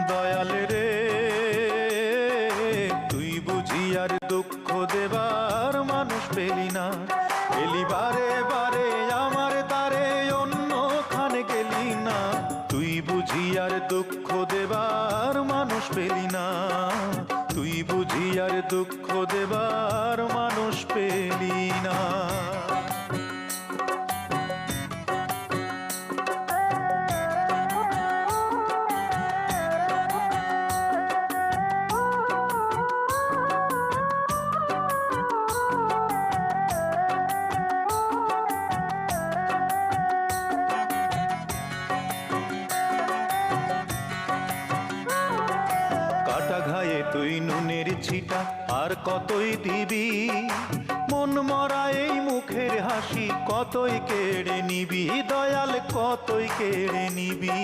দয়াল রে তুই বুঝি আর দুঃখ দেবার মানুষ পেলি না, এলি বারে বারে আমার দ্বারে অন্যখানে গেলি না। তুই বুঝি আর দুঃখ দেবার মানুষ পেলি না, তুই বুঝি আর দুঃখ দেবার মানুষ পেলি না। কাটা ঘায়ে তুই নুনের ছিটা আর কতই দিবি, মন মরা এই মুখের হাসি কতই কেড়ে নিবি, দয়াল কতই কেড়ে নিবি।